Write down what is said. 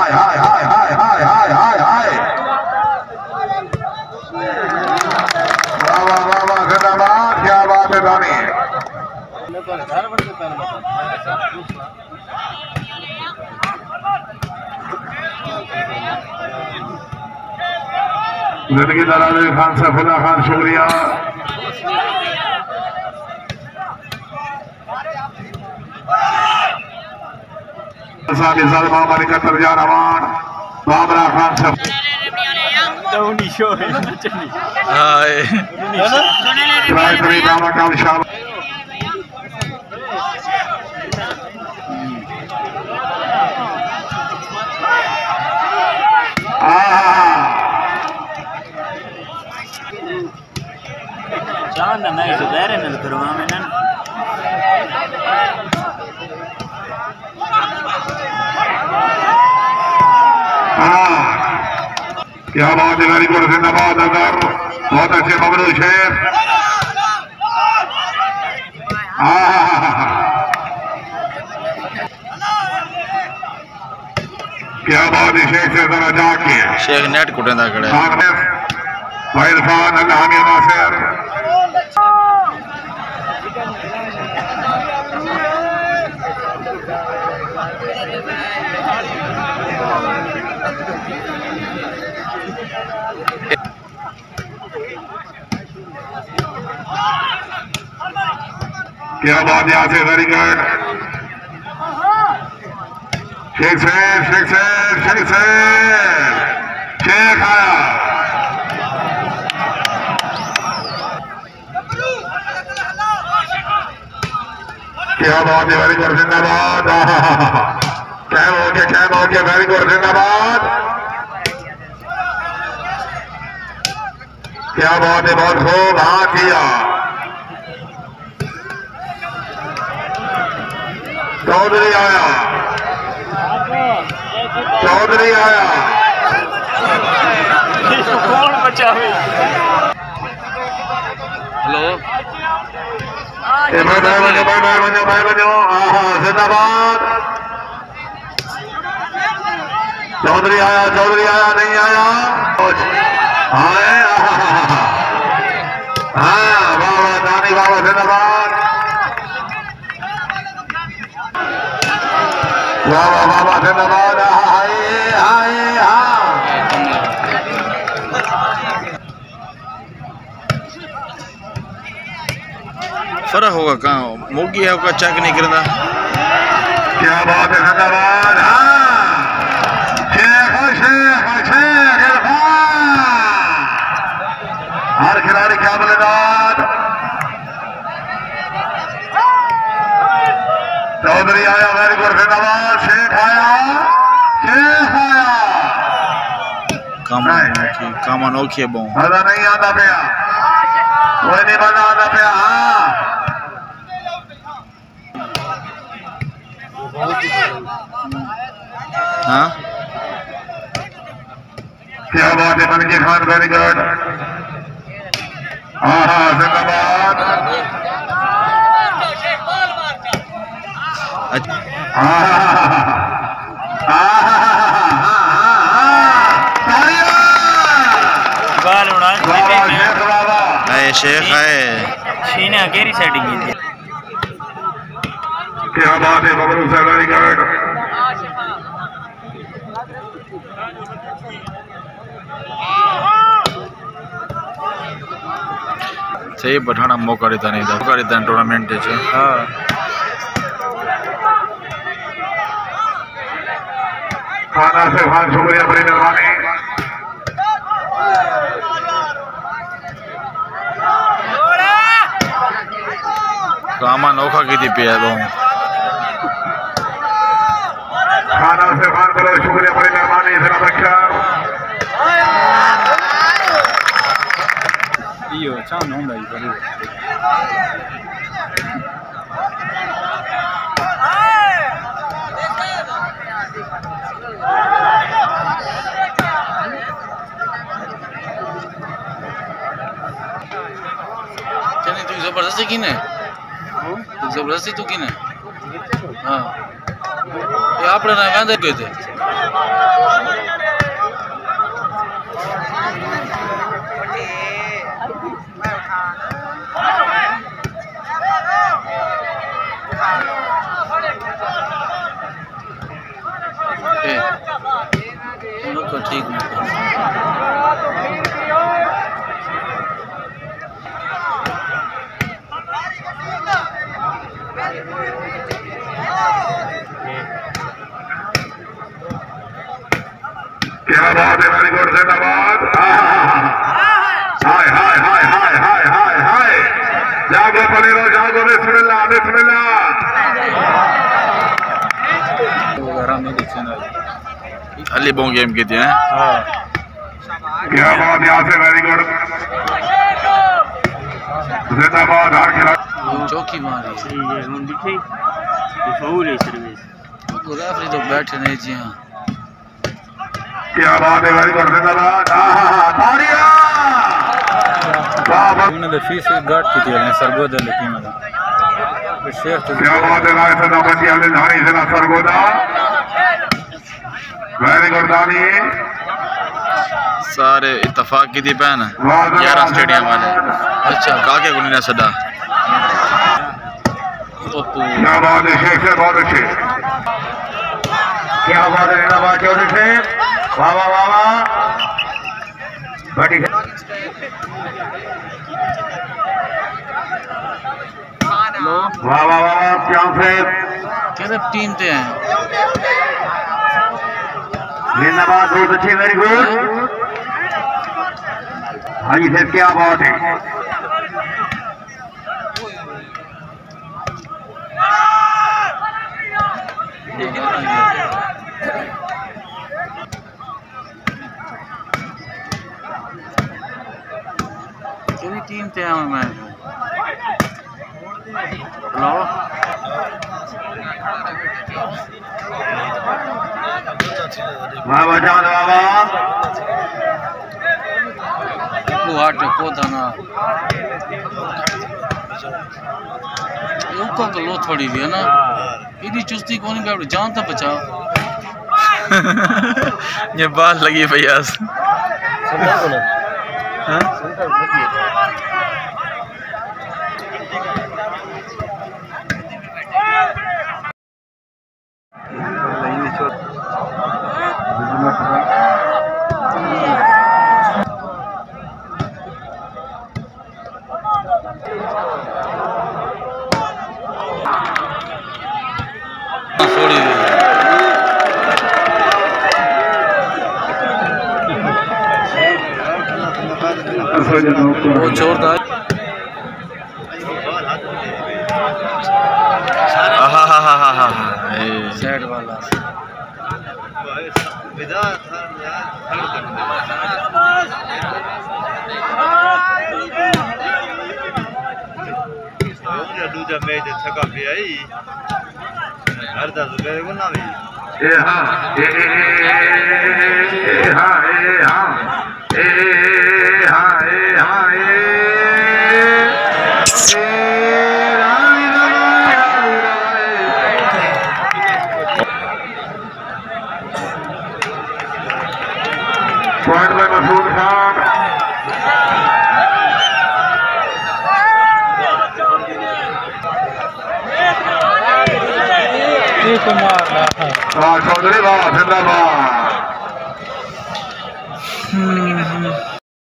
हाय हाय हाय हाय हाय हाय हाय हाय वाह वाह वाह वाह जिंदाबाद क्या बात है दानी जिंदगी दलाल खान सैफुल्लाह खान शुक्रिया मलिका तरजा रवान बाबरा खान सब क्या बात है वेरी गुड जिंदाबाद अजहर बहुत अच्छे ममनू शेख क्या बात है शेख से जरा जाके शेख नेट कुटेंदा खड़े भाई इरफान अल्लाह नासिर क्या बात यहाँ से वेरी गुड शेख आया क्या बात है वेरी गुड जिंदाबाद कैम हो गया वेरी गुड जिंदाबाद क्या बात है बहुत खूब हाँ किया चौधरी आया कौन बचावे हेलो जिंदाबाद चौधरी आया नहीं आया हाँ बाबा दानी बाबा जिंदाबाद बाबा बाबा जिंदाबाद फर्क होगा कहाँ मोगी है चेक नहीं करता क्या बात है जिंदाबाद हर खिलाड़ी क्या बल्लेबाज चौधरी आया वेरी गुड जिंदाबाद शेख आया काम अनोखी है बहु मजा नहीं आता पिया कोई नहीं मजा आता पिया हाँ क्या बात है मनकी खान वेरी गुड जिंदाबाद शेख है केरी सेटिंग की क्या बात है बबलू से वेरी गुड सही पठाना मौका देता नहीं था मौका देता टूर्नामेंट हाँ खाना से खान शुक्रिया बड़ी मेहरबानी कामा नौखा की थी पिया तो खाना से खान बड़ा शुक्रिया बड़ी मेहरबानी जरा बख्शा यो चांद होंदा ही बड़ी चने तू जबरदस्ती की ने जबरदस्ती तू की ने हाँ ये अपने ना वेंदे गए थे उनको ठीक नहीं क्या बात है, वेरी गुड, जिंदाबाद। हाय हाय हाय हाय हाय हाय हाय, जागो पलेरो, जागो, बिस्मिल्लाह बिस्मिल्लाह। अली बॉन्ग गेम की थी हैं। क्या बात, यहाँ से वेरी गुड, जिंदाबाद। हर खिलाड़ी चौकी मारी रेफरी तो बैठे नहीं जी। हाँ क्या बात है, वेरी गुड, जिंदाबाद। उन्होंने फीस गार्ड की थी सरगोदा लेकिन क्या बात है, राय सदा बची हमने धानी जिला सरगोदा, वेरी गुड दानी। सारे इत्तेफाक की थी पहन 11 स्टेडियम वाले। अच्छा काके गुनी ने सदा। क्या बात है, शेख से बहुत अच्छे। क्या बात है, जिंदाबाद चौधरी से, वाह वाह वाह वाह, बड़ी वाह वाह वाह, क्या से कहते टीम ते हैं। जिंदाबाद, बहुत अच्छे, वेरी गुड। हाँ जी सर, क्या बात है। केड़ी टीम ते हैं मैं। हेलो वाह वाह जान बाबा, को आट को दाना ऊका तो लो थोड़ी भी है ना। इतनी चुस्ती कौन पे जान तो बचाओ। ये बात लगी भैया। वो जोरदार। साइड वाला दूजा मैच थका पे आई हर दस को ना भी ए हाँ ए हाँ ए हाँ ए हाँ ए हाँ पॉइंट में मसूद खान। चौधरी वाह, जिंदाबाद।